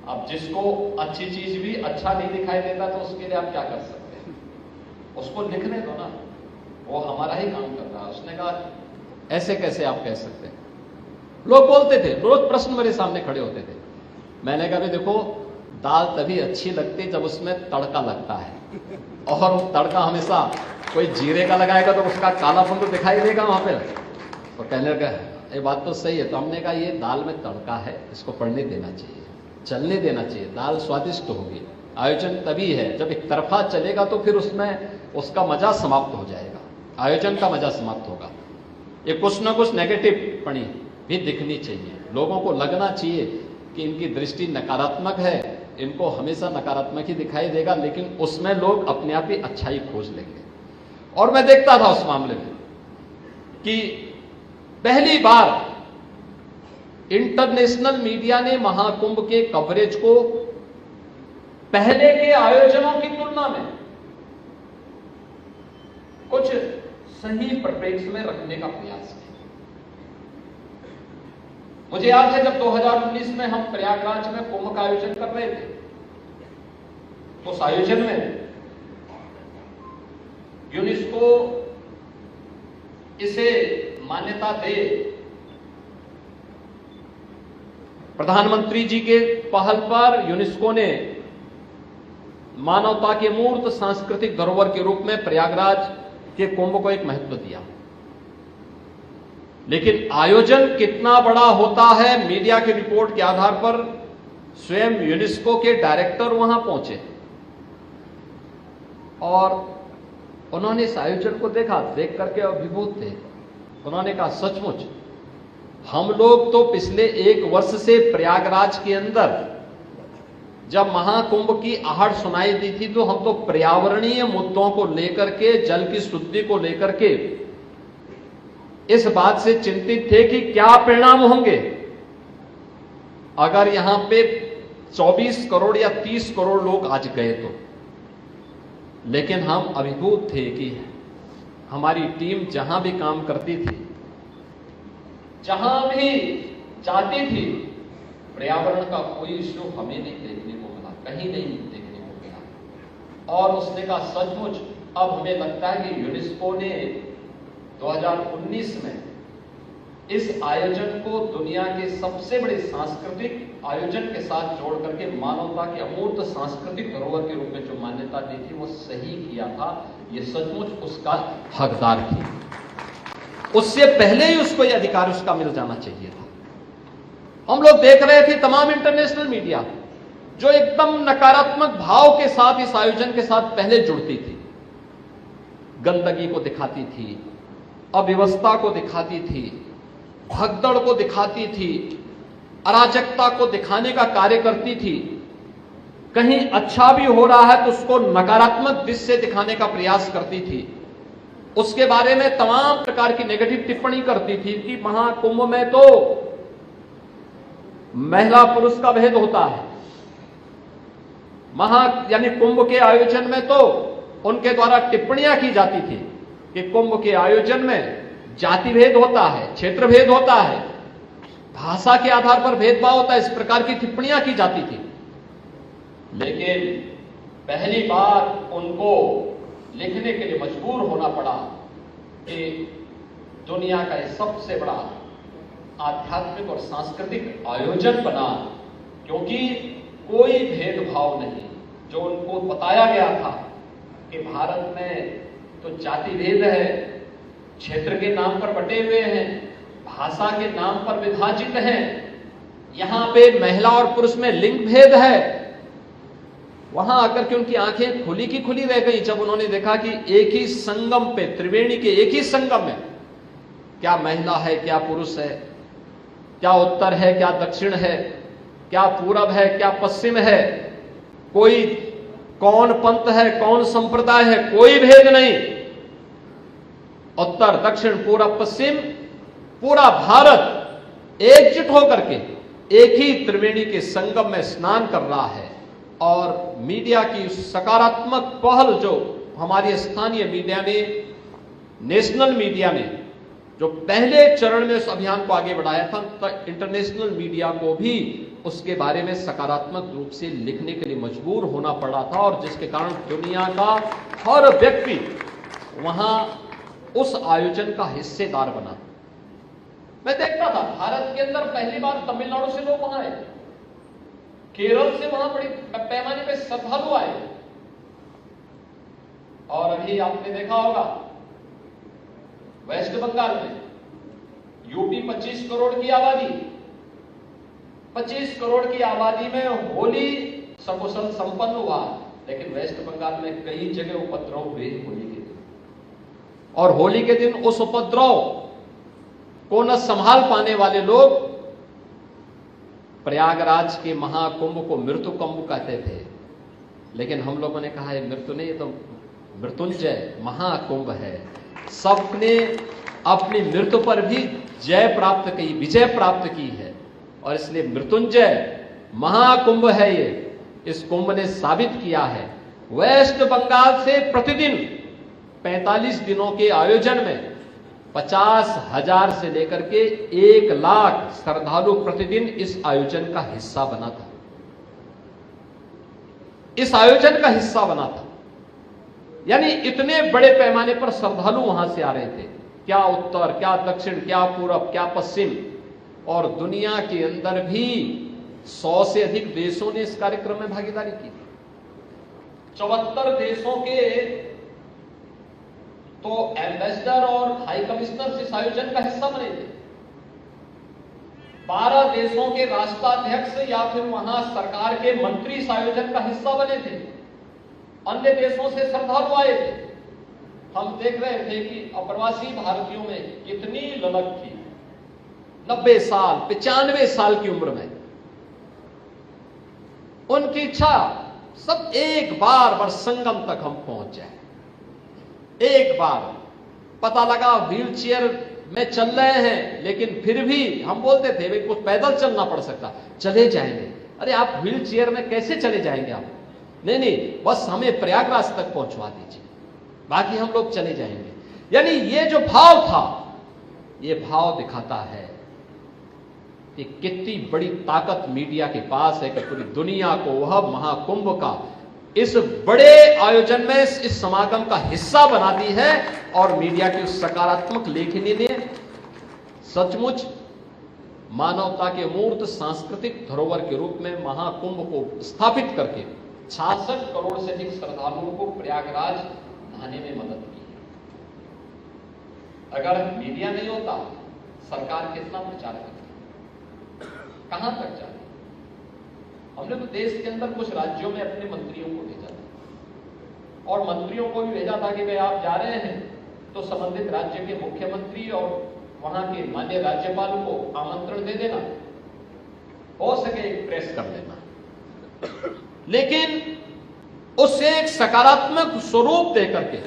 अब जिसको अच्छी चीज भी अच्छा नहीं दिखाई देता तो उसके लिए आप क्या कर सकते हैं? उसको लिखने दो ना, वो हमारा ही काम कर रहा है। उसने कहा ऐसे कैसे आप कह सकते हैं? लोग बोलते थे, रोज प्रश्न मेरे सामने खड़े होते थे। मैंने कहा देखो, दाल तभी अच्छी लगती जब उसमें तड़का लगता है, और वो तड़का हमेशा कोई जीरे का लगाएगा तो उसका कालापन तो दिखाई देगा वहां पे। तो कहने लगा ये बात तो सही है। तो हमने कहा ये दाल में तड़का है, इसको पड़ने देना चाहिए, चलने देना चाहिए, दाल स्वादिष्ट होगी। आयोजन तभी है जब एक तरफा चलेगा तो फिर उसमें उसका मजा समाप्त हो जाएगा, आयोजन का मजा समाप्त होगा। ये कुछ ना कुछ नेगेटिव टिप्पणी भी दिखनी चाहिए, लोगों को लगना चाहिए कि इनकी दृष्टि नकारात्मक है, इनको हमेशा नकारात्मक ही दिखाई देगा, लेकिन उसमें लोग अपने आप ही अच्छाई खोज लेंगे। और मैं देखता था उस मामले में कि पहली बार इंटरनेशनल मीडिया ने महाकुंभ के कवरेज को पहले के आयोजनों की तुलना में कुछ सही परिप्रेक्ष्य में रखने का प्रयास किया। मुझे याद है जब 2019 में हम प्रयागराज में कुंभ का आयोजन कर रहे थे, उस आयोजन में यूनेस्को इसे मान्यता दे, प्रधानमंत्री जी के पहल पर यूनेस्को ने मानवता के मूर्त सांस्कृतिक धरोहर के रूप में प्रयागराज के कुंभ को एक महत्व दिया। लेकिन आयोजन कितना बड़ा होता है, मीडिया की रिपोर्ट के आधार पर स्वयं यूनेस्को के डायरेक्टर वहां पहुंचे और उन्होंने इस आयोजन को देखा, देख करके अभिभूत थे। उन्होंने कहा सचमुच हम लोग तो पिछले 1 वर्ष से प्रयागराज के अंदर जब महाकुंभ की आहट सुनाई दी थी तो हम तो पर्यावरणीय मुद्दों को लेकर के, जल की शुद्धि को लेकर के इस बात से चिंतित थे कि क्या परिणाम होंगे अगर यहां पे 24 करोड़ या 30 करोड़ लोग आज गए तो। लेकिन हम अभिभूत थे कि हमारी टीम जहां भी काम करती थी, जहां भी जाती थी, पर्यावरण का कोई इश्यू हमें नहीं देखने को मिला, कहीं नहीं देखने को मिला। और उसने कहा सचमुच अब हमें लगता है कि यूनेस्को ने 2019 में इस आयोजन को दुनिया के सबसे बड़े सांस्कृतिक आयोजन के साथ जोड़ करके मानवता के अमूर्त सांस्कृतिक धरोहर के रूप में जो मान्यता दी थी वो सही किया था। ये सचमुच उसका हकदार थी, उससे पहले ही उसको यह अधिकार उसका मिल जाना चाहिए था। हम लोग देख रहे थे तमाम इंटरनेशनल मीडिया जो एकदम नकारात्मक भाव के साथ इस आयोजन के साथ पहले जुड़ती थी, गंदगी को दिखाती थी, अव्यवस्था को दिखाती थी, भगदड़ को दिखाती थी, अराजकता को दिखाने का कार्य करती थी। कहीं अच्छा भी हो रहा है तो उसको नकारात्मक दृष्टि से दिखाने का प्रयास करती थी। उसके बारे में तमाम प्रकार की नेगेटिव टिप्पणी करती थी कि महाकुंभ में तो महिला पुरुष का भेद होता है, यानी कुंभ के आयोजन में तो उनके द्वारा टिप्पणियां की जाती थी कि कुंभ के आयोजन में जाति भेद होता है, क्षेत्र भेद होता है, भाषा के आधार पर भेदभाव होता है, इस प्रकार की टिप्पणियां की जाती थी। लेकिन पहली बार उनको लिखने के लिए मजबूर होना पड़ा कि दुनिया का ये सबसे बड़ा आध्यात्मिक और सांस्कृतिक आयोजन बना, क्योंकि कोई भेदभाव नहीं। जो उनको बताया गया था कि भारत में तो जाति भेद है, क्षेत्र के नाम पर बटे हुए हैं, भाषा के नाम पर विभाजित हैं, यहां पे महिला और पुरुष में लिंग भेद है। वहां आकर के उनकी आंखें खुली की खुली रह गई जब उन्होंने देखा कि एक ही संगम पे, त्रिवेणी के एक ही संगम में क्या महिला है, क्या पुरुष है, क्या उत्तर है, क्या दक्षिण है, क्या पूरब है, क्या पश्चिम है, कोई कौन पंथ है, कौन संप्रदाय है, कोई भेद नहीं। उत्तर दक्षिण पूरब पश्चिम पूरा भारत एकजुट होकर के एक ही त्रिवेणी के संगम में स्नान कर रहा है। और मीडिया की सकारात्मक पहल जो हमारी स्थानीय मीडिया ने, नेशनल मीडिया ने जो पहले चरण में उस अभियान को आगे बढ़ाया था, तो इंटरनेशनल मीडिया को भी उसके बारे में सकारात्मक रूप से लिखने के लिए मजबूर होना पड़ा था, और जिसके कारण दुनिया का हर व्यक्ति वहां उस आयोजन का हिस्सेदार बना। मैं देखता था भारत के अंदर पहली बार तमिलनाडु से लोग वहां आए, केरल से वहां बड़ी पैमाने पे श्रद्धालु आए, और अभी आपने देखा होगा वेस्ट बंगाल में यूपी 25 करोड़ की आबादी, 25 करोड़ की आबादी में होली सकुशल संपन्न हुआ, लेकिन वेस्ट बंगाल में कई जगह उपद्रव हुए होली के दिन, और होली के दिन उस उपद्रव को न संभाल पाने वाले लोग प्रयागराज के महाकुंभ को मृत्यु कुंभ कहते थे, लेकिन हम लोगों ने कहा है मृत्यु नहीं, ये तो मृत्युंजय महाकुंभ है। सबने अपनी मृत्यु पर भी जय प्राप्त की, विजय प्राप्त की है, और इसलिए मृत्युंजय महाकुंभ है ये। इस कुंभ ने साबित किया है वेस्ट बंगाल से प्रतिदिन 45 दिनों के आयोजन में 50,000 से लेकर के 1 लाख श्रद्धालु प्रतिदिन इस आयोजन का हिस्सा बना था, इस आयोजन का हिस्सा बना था। यानी इतने बड़े पैमाने पर श्रद्धालु वहां से आ रहे थे, क्या उत्तर, क्या दक्षिण, क्या पूरब, क्या पश्चिम, और दुनिया के अंदर भी 100 से अधिक देशों ने इस कार्यक्रम में भागीदारी की। 74 देशों के तो एम्बेसडर और हाई कमिश्नर इस आयोजन का हिस्सा बने थे। 12 देशों के राष्ट्राध्यक्ष या फिर वहां सरकार के मंत्री इस आयोजन का हिस्सा बने थे। अन्य देशों से श्रद्धालु आए थे। हम देख रहे थे कि अप्रवासी भारतीयों में कितनी ललक थी। 90 साल 95 साल की उम्र में उनकी इच्छा सब एक बार संगम तक हम पहुंच जाए। एक बार पता लगा व्हील चेयर में चल रहे हैं, लेकिन फिर भी हम बोलते थे भाई कुछ पैदल चलना पड़ सकता, चले जाएंगे। अरे आप व्हील चेयर में कैसे चले जाएंगे आप? नहीं, बस हमें प्रयागराज तक पहुंचवा दीजिए, बाकी हम लोग चले जाएंगे। यानी ये जो भाव था, ये भाव दिखाता है कि कितनी बड़ी ताकत मीडिया के पास है कि पूरी दुनिया को वह महाकुंभ का इस बड़े आयोजन में इस समागम का हिस्सा बना दी है। और मीडिया की उस सकारात्मक लेखनी ने सचमुच मानवता के मूर्त सांस्कृतिक धरोहर के रूप में महाकुंभ को स्थापित करके 66 करोड़ से अधिक श्रद्धालुओं को प्रयागराज नहाने में मदद की। अगर मीडिया नहीं होता, सरकार कितना प्रचार करती, कहां तक जाती? हमने तो देश के अंदर कुछ राज्यों में अपने मंत्रियों को भेजा था, और मंत्रियों को भी भेजा था कि भाई आप जा रहे हैं तो संबंधित राज्य के मुख्यमंत्री और वहां के माननीय राज्यपाल को आमंत्रण दे देना, हो सके एक प्रेस कर लेना। लेकिन उससे एक सकारात्मक स्वरूप देकर के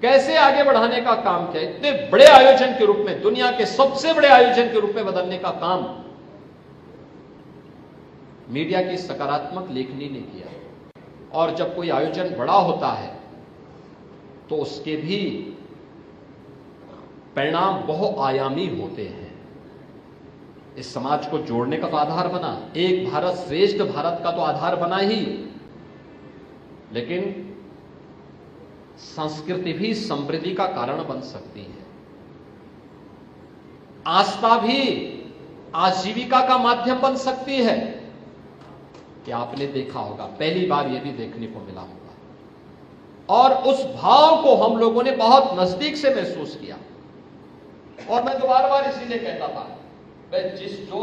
कैसे आगे बढ़ाने का काम किया, इतने बड़े आयोजन के रूप में, दुनिया के सबसे बड़े आयोजन के रूप में बदलने का काम मीडिया की सकारात्मक लेखनी ने किया। और जब कोई आयोजन बड़ा होता है तो उसके भी परिणाम बहुआयामी होते हैं। इस समाज को जोड़ने का तो आधार बना, एक भारत श्रेष्ठ भारत का तो आधार बना ही, लेकिन संस्कृति भी समृद्धि का कारण बन सकती है। आस्था भी आजीविका का माध्यम बन सकती है। कि आपने देखा होगा, पहली बार यह भी देखने को मिला होगा, और उस भाव को हम लोगों ने बहुत नजदीक से महसूस किया। और मैं तो बार बार इसीलिए कहता था, मैं जो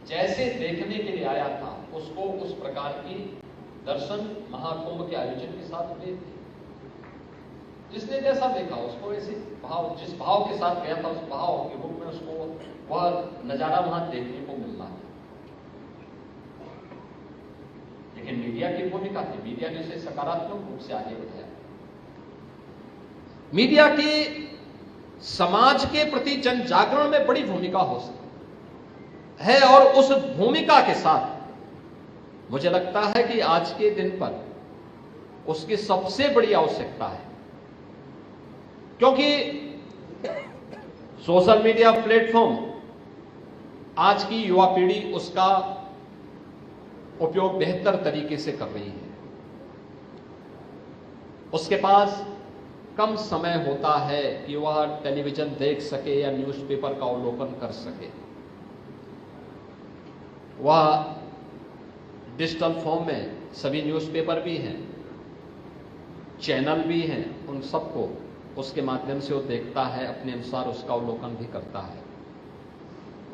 जैसे देखने के लिए आया था उसको उस प्रकार की दर्शन महाकुंभ के आयोजन के साथ हुए थे। जिसने जैसा देखा उसको ऐसे भाव, जिस भाव के साथ गया था उस भाव के रूप में उसको वह नजारा वहां देखने को मिल रहा है। लेकिन मीडिया की भूमिका थी, मीडिया ने इसे सकारात्मक रूप से आगे बढ़ाया। मीडिया की समाज के प्रति जन जागरण में बड़ी भूमिका हो सकती है, और उस भूमिका के साथ मुझे लगता है कि आज के दिन पर उसकी सबसे बड़ी आवश्यकता है, क्योंकि सोशल मीडिया प्लेटफॉर्म आज की युवा पीढ़ी उसका उपयोग बेहतर तरीके से कर रही है। उसके पास कम समय होता है कि वह टेलीविजन देख सके या न्यूज़पेपर का अवलोकन कर सके। वह डिजिटल फॉर्म में सभी न्यूज़पेपर भी हैं, चैनल भी हैं, उन सबको उसके माध्यम से वो देखता है, अपने अनुसार उसका अवलोकन भी करता है,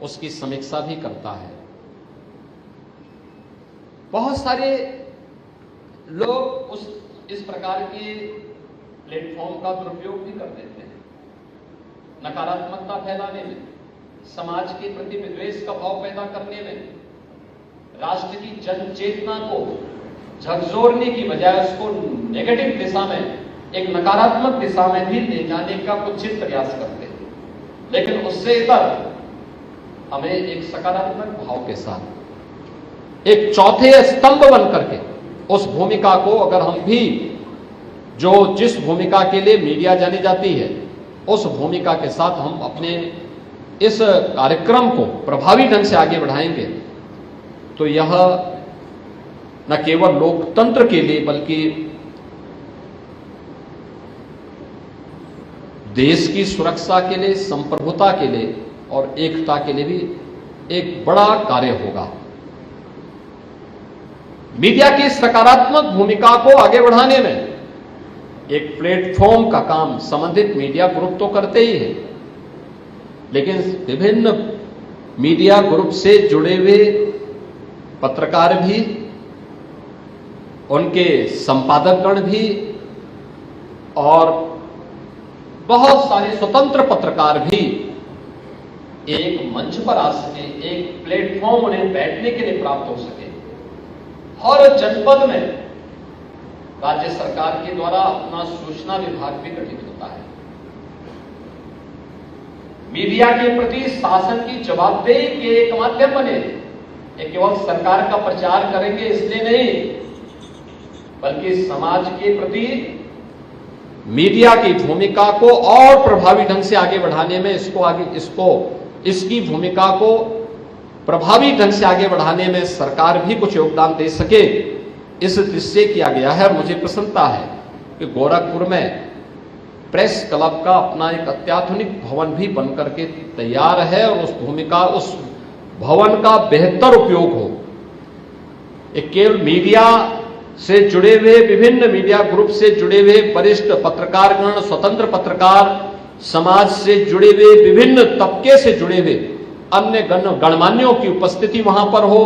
उसकी समीक्षा भी करता है। बहुत सारे लोग इस प्रकार के प्लेटफॉर्म का दुरुपयोग भी कर देते हैं, नकारात्मकता फैलाने में, समाज के प्रति विद्वेष का भाव पैदा करने में, राष्ट्र की जन चेतना को झकझोरने की बजाय उसको नेगेटिव दिशा में, एक नकारात्मक दिशा में भी ले जाने का कुछ प्रयास करते हैं। लेकिन उससे इतर हमें एक सकारात्मक भाव के साथ एक चौथे स्तंभ बन करके उस भूमिका को, अगर हम भी जिस भूमिका के लिए मीडिया जानी जाती है, उस भूमिका के साथ हम अपने इस कार्यक्रम को प्रभावी ढंग से आगे बढ़ाएंगे तो यह न केवल लोकतंत्र के लिए बल्कि देश की सुरक्षा के लिए, संप्रभुता के लिए और एकता के लिए भी एक बड़ा कार्य होगा। मीडिया की सकारात्मक भूमिका को आगे बढ़ाने में एक प्लेटफॉर्म का काम संबंधित मीडिया ग्रुप तो करते ही है, लेकिन विभिन्न मीडिया ग्रुप से जुड़े हुए पत्रकार भी, उनके संपादकगण भी और बहुत सारे स्वतंत्र पत्रकार भी एक मंच पर आ सके, एक प्लेटफॉर्म उन्हें बैठने के लिए प्राप्त हो सके। हर जनपद में राज्य सरकार के द्वारा अपना सूचना विभाग भी गठित होता है। मीडिया के प्रति शासन की जवाबदेही के एक माध्यम बने। ये केवल सरकार का प्रचार करेंगे इसलिए नहीं, बल्कि समाज के प्रति मीडिया की भूमिका को और प्रभावी ढंग से आगे बढ़ाने में, इसकी भूमिका को प्रभावी ढंग से आगे बढ़ाने में सरकार भी कुछ योगदान दे सके, इस दृष्टि किया गया है। मुझे प्रसन्नता है कि गोरखपुर में प्रेस क्लब का अपना एक अत्याधुनिक भवन भी बनकर के तैयार है और उस भवन का बेहतर उपयोग हो। एक केवल मीडिया से जुड़े हुए, विभिन्न मीडिया ग्रुप से जुड़े हुए वरिष्ठ पत्रकारगण, स्वतंत्र पत्रकार, समाज से जुड़े हुए, विभिन्न तबके से जुड़े हुए अन्य गणमान्यों की उपस्थिति वहां पर हो।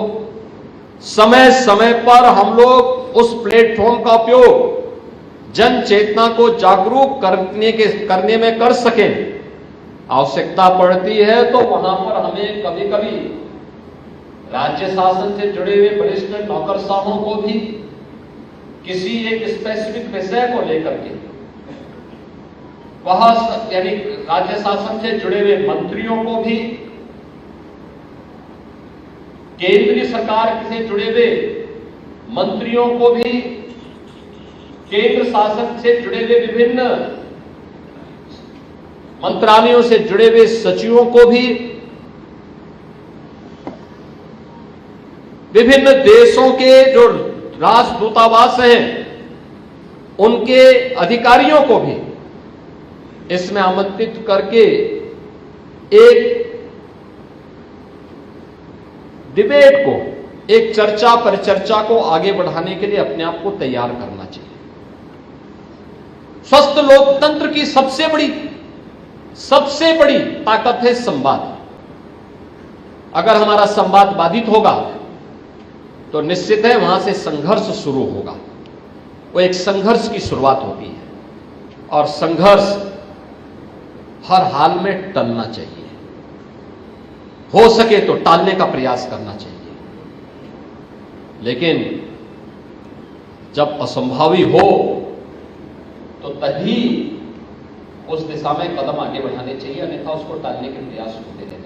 समय समय पर हम लोग उस प्लेटफॉर्म का उपयोग जन चेतना को जागरूक करने में कर सकें। आवश्यकता पड़ती है तो वहां पर हमें कभी कभी राज्य शासन से जुड़े हुए वरिष्ठ नौकरशाहों को भी किसी एक स्पेसिफिक विषय को लेकर के, वहां यानी राज्य शासन से जुड़े हुए मंत्रियों को भी, केंद्रीय सरकार से जुड़े हुए मंत्रियों को भी, केंद्र शासन से जुड़े हुए विभिन्न मंत्रालयों से जुड़े हुए सचिवों को भी, विभिन्न देशों के जो राष्ट्रदूतावास हैं उनके अधिकारियों को भी इसमें आमंत्रित करके एक डिबेट को, एक चर्चा परिचर्चा को आगे बढ़ाने के लिए अपने आप को तैयार करना चाहिए। स्वस्थ लोकतंत्र की सबसे बड़ी ताकत है संवाद। अगर हमारा संवाद बाधित होगा तो निश्चित है वहां से संघर्ष शुरू होगा। वो एक संघर्ष की शुरुआत होती है और संघर्ष हर हाल में टलना चाहिए, हो सके तो टालने का प्रयास करना चाहिए। लेकिन जब असंभावी हो तो तभी उस दिशा में कदम आगे बढ़ाने चाहिए, अन्यथा उसको टालने के प्रयास होते रहते हैं।